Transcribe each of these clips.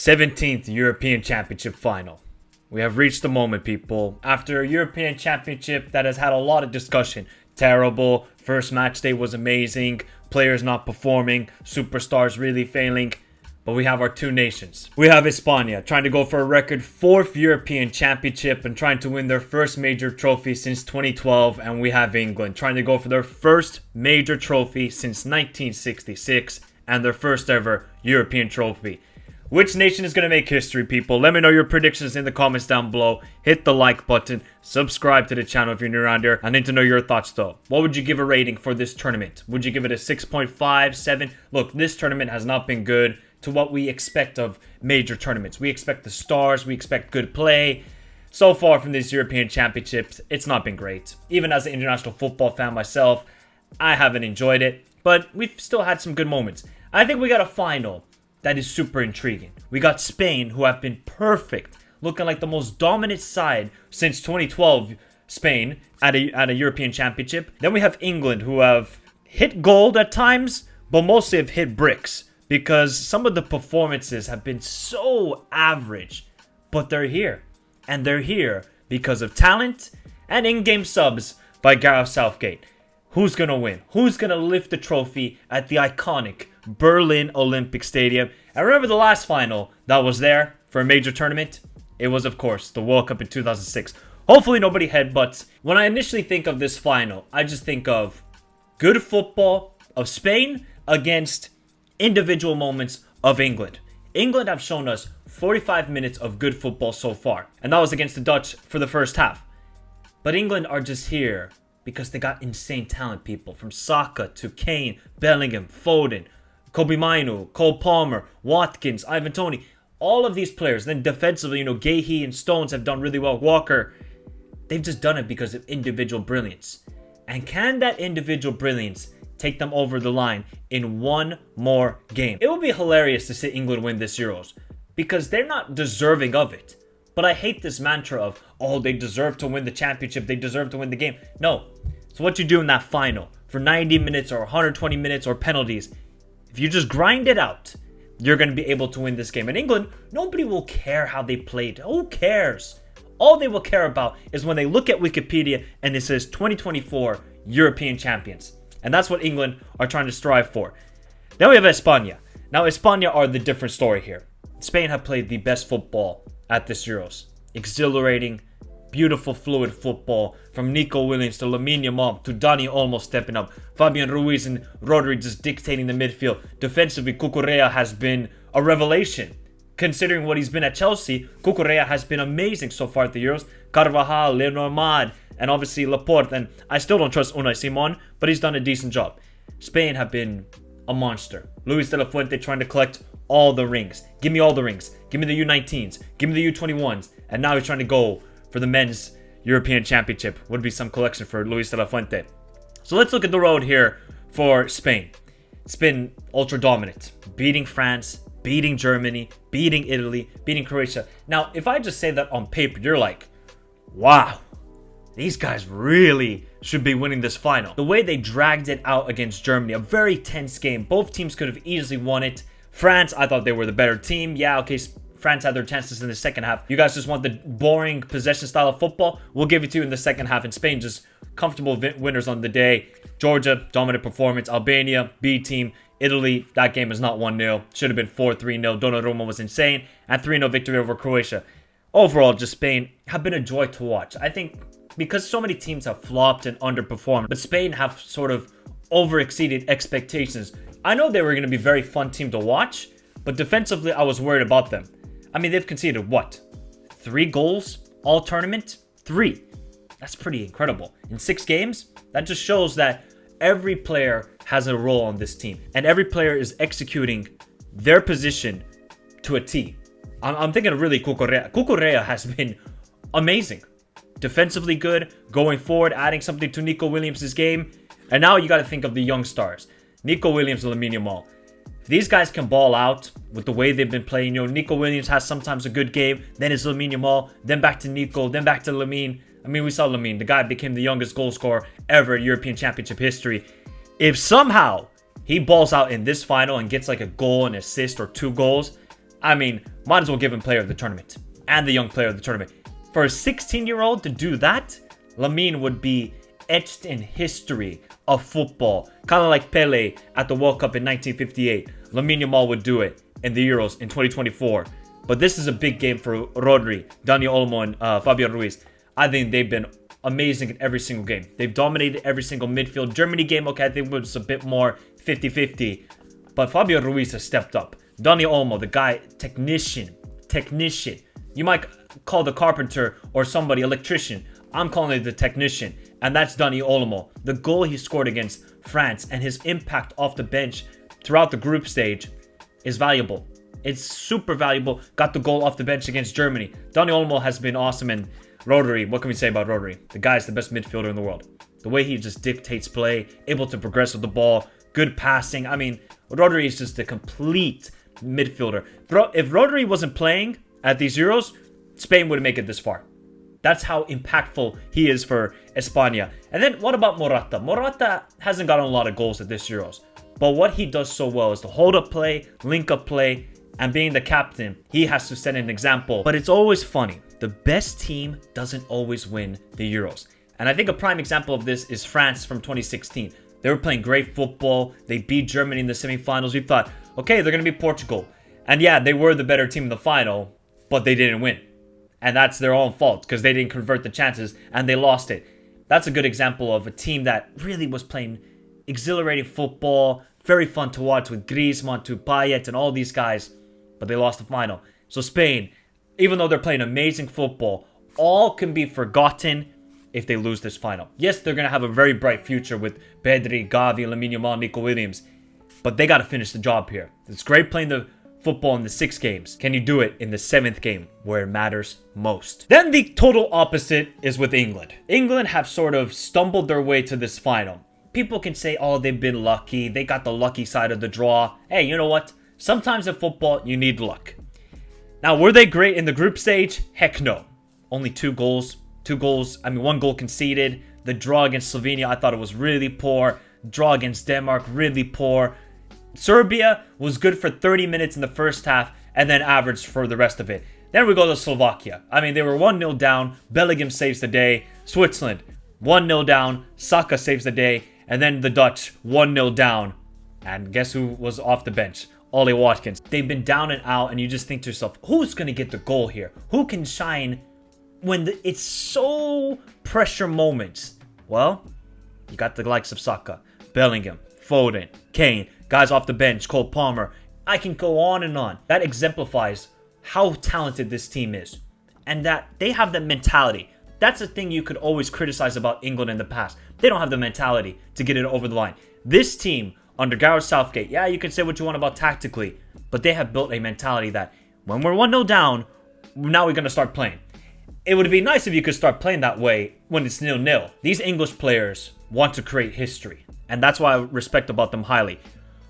17th European Championship final. We have reached the moment, people. After a European Championship that has had a lot of discussion. Terrible. First match day was amazing. Players not performing. Superstars really failing. But we have our two nations. We have España trying to go for a record 4th European Championship and trying to win their first major trophy since 2012. And we have England trying to go for their first major trophy since 1966 and their first ever European trophy. Which nation is going to make history, people? Let me know your predictions in the comments down below. Hit the like button. Subscribe to the channel if you're new around here. I need to know your thoughts, though. What would you give a rating for this tournament? Would you give it a 6.5, 7? Look, this tournament has not been good to what we expect of major tournaments. We expect the stars. We expect good play. So far from these European Championships, it's not been great. Even as an international football fan myself, I haven't enjoyed it. But we've still had some good moments. I think we got a final that is super intriguing. We got Spain, who have been perfect, looking like the most dominant side since 2012 Spain at a European Championship. Then we have England, who have hit gold at times, but mostly have hit bricks because some of the performances have been so average. But they're here, and they're here because of talent and in-game subs by Gareth Southgate. Who's going to win? Who's going to lift the trophy at the iconic Berlin Olympic Stadium? I remember the last final that was there for a major tournament. It was, of course, the World Cup in 2006. Hopefully nobody headbutts. When I initially think of this final, I just think of good football of Spain against individual moments of England. England have shown us 45 minutes of good football so far, and that was against the Dutch for the first half. But England are just here because they got insane talent, people. From Saka to Kane, Bellingham, Foden, Kobe Mainu, Cole Palmer, Watkins, Ivan Toney. All of these players. Then defensively, Gahey and Stones have done really well. Walker. They've just done it because of individual brilliance. And can that individual brilliance take them over the line in one more game? It would be hilarious to see England win this Euros because they're not deserving of it. But I hate this mantra of, oh, they deserve to win the championship. They deserve to win the game. No. So what you do in that final for 90 minutes or 120 minutes or penalties, if you just grind it out, you're going to be able to win this game. In England, nobody will care how they played. Who cares? All they will care about is when they look at Wikipedia and it says 2024 European champions. And that's what England are trying to strive for. Then we have España. Now, España are the different story here. Spain have played the best football at this Euros. Exhilarating, beautiful, fluid football from Nico Williams to Lamine Yamal to Dani Olmo stepping up. Fabian Ruiz and Rodri just dictating the midfield. Defensively, Cucurella has been a revelation. Considering what he's been at Chelsea, Cucurella has been amazing so far at the Euros. Carvajal, Lenormand, and obviously Laporte. And I still don't trust Unai Simon, but he's done a decent job. Spain have been a monster. Luis de la Fuente trying to collect all the rings. Give me all the rings. Give me the U19s. Give me the U21s. And now he's trying to go for the men's European Championship. Would be some collection for Luis de la Fuente. So let's look at the road here for Spain. It's been ultra dominant. Beating France, beating Germany, beating Italy, beating Croatia. Now, if I just say that on paper, you're like, wow, these guys really should be winning this final. The way they dragged it out against Germany, a very tense game. Both teams could have easily won it. France, I thought they were the better team. Yeah, okay, France had their chances in the second half. You guys just want the boring possession style of football? We'll give it to you in the second half. In Spain, just comfortable winners on the day. Georgia, dominant performance. Albania, B team. Italy, that game is not 1-0. Should have been 4-3-0. Donnarumma was insane. And 3-0 victory over Croatia. Overall, just Spain have been a joy to watch. I think because so many teams have flopped and underperformed, but Spain have sort of over-exceeded expectations. I know they were going to be a very fun team to watch, but defensively, I was worried about them. I mean, they've conceded, what? 3 goals all tournament? 3. That's pretty incredible. In 6 games? That just shows that every player has a role on this team. And every player is executing their position to a T. I'm thinking of really Cucurella. Cucurella has been amazing. Defensively good, going forward, adding something to Nico Williams' game. And now you got to think of the young stars. Nico Williams and Lamine Yamal. If these guys can ball out with the way they've been playing, Nico Williams has sometimes a good game, then it's Lamine Yamal, then back to Nico, then back to Lamine. I mean, we saw Lamine. The guy became the youngest goal scorer ever in European Championship history. If somehow he balls out in this final and gets like a goal, an assist, or 2 goals, I mean, might as well give him player of the tournament and the young player of the tournament. For a 16-year-old to do that, Lamine would be etched in history of football. Kind of like Pele at the World Cup in 1958. Lamine Yamal would do it in the Euros in 2024. But this is a big game for Rodri, Dani Olmo, and Fabian Ruiz. I think they've been amazing in every single game. They've dominated every single midfield. Germany game, okay, I think it was a bit more 50-50. But Fabian Ruiz has stepped up. Dani Olmo, the guy, technician. You might call the carpenter or somebody electrician. I'm calling it the technician. And that's Dani Olmo. The goal he scored against France and his impact off the bench throughout the group stage is valuable. It's super valuable. Got the goal off the bench against Germany. Dani Olmo has been awesome. And Rodri, what can we say about Rodri? The guy's the best midfielder in the world. The way he just dictates play, able to progress with the ball, good passing. I mean, Rodri is just a complete midfielder. If Rodri wasn't playing at these Euros, Spain wouldn't make it this far. That's how impactful he is for España. And then what about Morata? Morata hasn't gotten a lot of goals at this Euros. But what he does so well is the hold-up play, link-up play, and being the captain, he has to set an example. But it's always funny. The best team doesn't always win the Euros. And I think a prime example of this is France from 2016. They were playing great football. They beat Germany in the semifinals. We thought, okay, they're going to beat Portugal. And yeah, they were the better team in the final, but they didn't win. And that's their own fault because they didn't convert the chances and they lost it. That's a good example of a team that really was playing exhilarating football, very fun to watch with Griezmann, Payet, and all these guys, but they lost the final. So Spain, even though they're playing amazing football, all can be forgotten if they lose this final. Yes, they're going to have a very bright future with Pedri, Gavi, Lamine Yamal, Nico Williams, but they got to finish the job here. It's great playing the football in the 6 games. Can you do it in the 7th game where it matters most? Then the total opposite is with England. England have sort of stumbled their way to this final. People can say, oh, they've been lucky. They got the lucky side of the draw. Hey, you know what? Sometimes in football, you need luck. Now, were they great in the group stage? Heck no. Only 2 goals. 1 goal conceded. The draw against Slovenia, I thought it was really poor. Draw against Denmark, really poor. Serbia was good for 30 minutes in the first half and then average for the rest of it. Then we go to Slovakia. I mean, they were 1-0 down. Bellingham saves the day. Switzerland, 1-0 down. Saka saves the day. And then the Dutch, 1-0 down. And guess who was off the bench? Ollie Watkins. They've been down and out, and you just think to yourself, who's going to get the goal here? Who can shine when it's so pressure moments? Well, you got the likes of Saka, Bellingham, Foden, Kane, guys off the bench, Cole Palmer. I can go on and on. That exemplifies how talented this team is. And that they have the mentality. That's the thing you could always criticize about England in the past. They don't have the mentality to get it over the line. This team, under Gareth Southgate, yeah, you can say what you want about tactically, but they have built a mentality that when we're 1-0 down, now we're going to start playing. It would be nice if you could start playing that way when it's 0-0. These English players want to create history, and that's why I respect about them highly.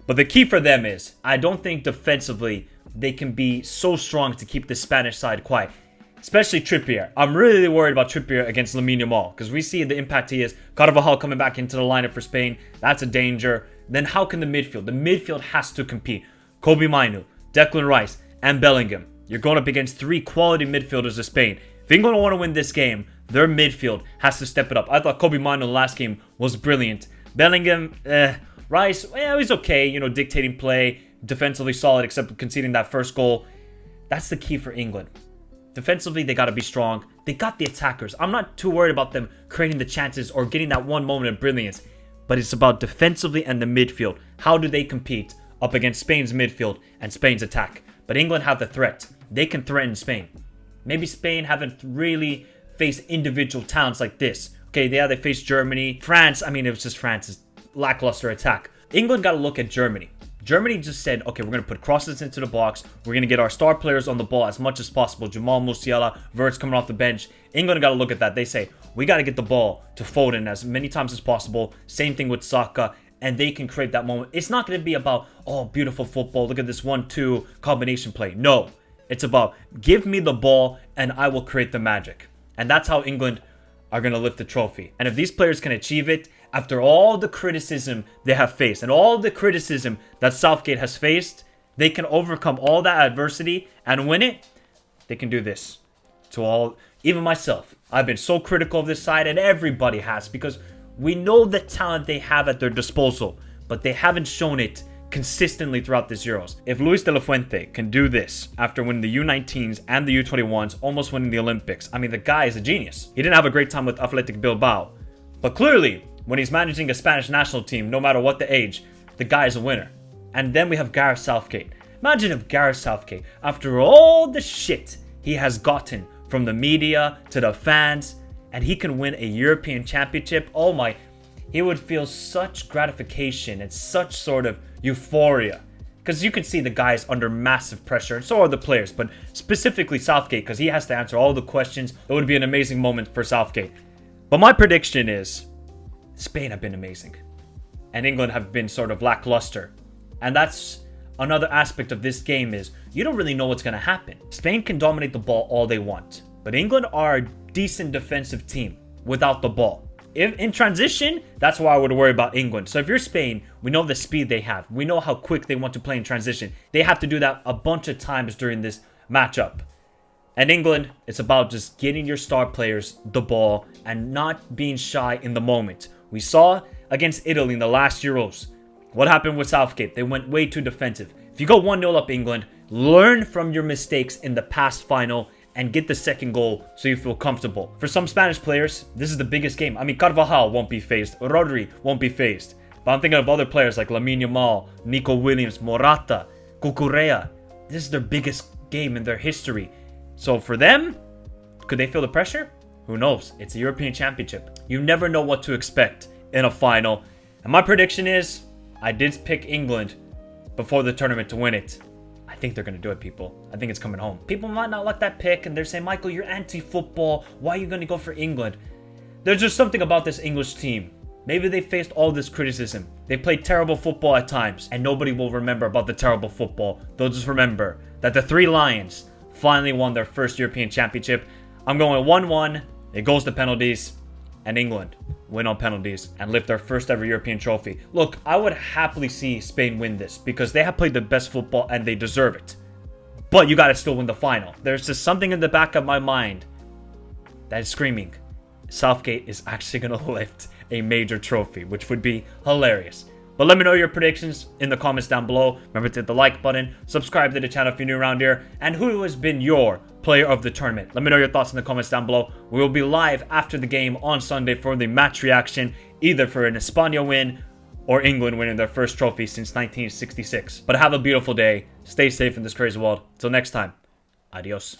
But the key for them is, I don't think defensively they can be so strong to keep the Spanish side quiet. Especially Trippier. I'm really worried about Trippier against Lamine Yamal because we see the impact he is. Carvajal coming back into the lineup for Spain. That's a danger. Then how can the midfield? The midfield has to compete. Kobe Mainu, Declan Rice, and Bellingham. You're going up against 3 quality midfielders of Spain. If England want to win this game, their midfield has to step it up. I thought Kobe Mainu in the last game was brilliant. Bellingham, Rice, he's okay, dictating play, defensively solid except conceding that first goal. That's the key for England. Defensively, they got to be strong. They got the attackers. I'm not too worried about them creating the chances or getting that one moment of brilliance. But it's about defensively and the midfield. How do they compete up against Spain's midfield and Spain's attack? But England have the threat. They can threaten Spain. Maybe Spain haven't really faced individual talents like this. Okay, yeah, they faced Germany. France, it was just France's lackluster attack. England got to look at Germany. Germany just said, okay, we're going to put crosses into the box. We're going to get our star players on the ball as much as possible. Jamal Musiala, Wirtz coming off the bench. England got to look at that. They say, we got to get the ball to Foden as many times as possible. Same thing with Saka. And they can create that moment. It's not going to be about, oh, beautiful football. Look at this 1-2 combination play. No, it's about give me the ball and I will create the magic. And that's how England are going to lift the trophy. And if these players can achieve it, after all the criticism they have faced and all the criticism that Southgate has faced, they can overcome all that adversity and win it, they can do this. To all, even myself, I've been so critical of this side, and everybody has, because we know the talent they have at their disposal, but they haven't shown it consistently throughout this Euros. If Luis de la Fuente can do this after winning the U19s and the U21s, almost winning the Olympics, I mean, the guy is a genius. He didn't have a great time with Athletic Bilbao, but clearly, when he's managing a Spanish national team, no matter what the age, the guy is a winner. And then we have Gareth Southgate. Imagine if Gareth Southgate, after all the shit he has gotten from the media to the fans, and he can win a European championship, oh my, he would feel such gratification and such sort of euphoria. Because you can see the guys under massive pressure, and so are the players, but specifically Southgate, because he has to answer all the questions. It would be an amazing moment for Southgate. But my prediction is, Spain have been amazing, and England have been sort of lackluster. And that's another aspect of this game, is you don't really know what's going to happen. Spain can dominate the ball all they want, but England are a decent defensive team without the ball. If in transition, that's why I would worry about England. So if you're Spain, we know the speed they have. We know how quick they want to play in transition. They have to do that a bunch of times during this matchup. And England, it's about just getting your star players the ball and not being shy in the moment. We saw against Italy in the last Euros what happened with Southgate. They went way too defensive. If you go 1-0 up England, learn from your mistakes in the past final and get the second goal so you feel comfortable. For some Spanish players, this is the biggest game. I mean, Carvajal won't be phased. Rodri won't be phased. But I'm thinking of other players like Lamine Yamal, Nico Williams, Morata, Cucurella. This is their biggest game in their history. So for them, could they feel the pressure? Who knows? It's a European Championship. You never know what to expect in a final. And my prediction is, I did pick England before the tournament to win it. I think they're going to do it, people. I think it's coming home. People might not like that pick, and they're saying, Michael, you're anti-football. Why are you going to go for England? There's just something about this English team. Maybe they faced all this criticism. They played terrible football at times, and nobody will remember about the terrible football. They'll just remember that the Three Lions finally won their first European Championship. I'm going 1-1. It goes to penalties, and England win on penalties and lift their first ever European trophy. Look, I would happily see Spain win this because they have played the best football and they deserve it. But you got to still win the final. There's just something in the back of my mind that is screaming, Southgate is actually going to lift a major trophy, which would be hilarious. But let me know your predictions in the comments down below. Remember to hit the like button, subscribe to the channel if you're new around here, and who has been your player of the tournament. Let me know your thoughts in the comments down below. We will be live after the game on Sunday for the match reaction, either for an España win or England winning their first trophy since 1966. But have a beautiful day. Stay safe in this crazy world. Till next time, adios.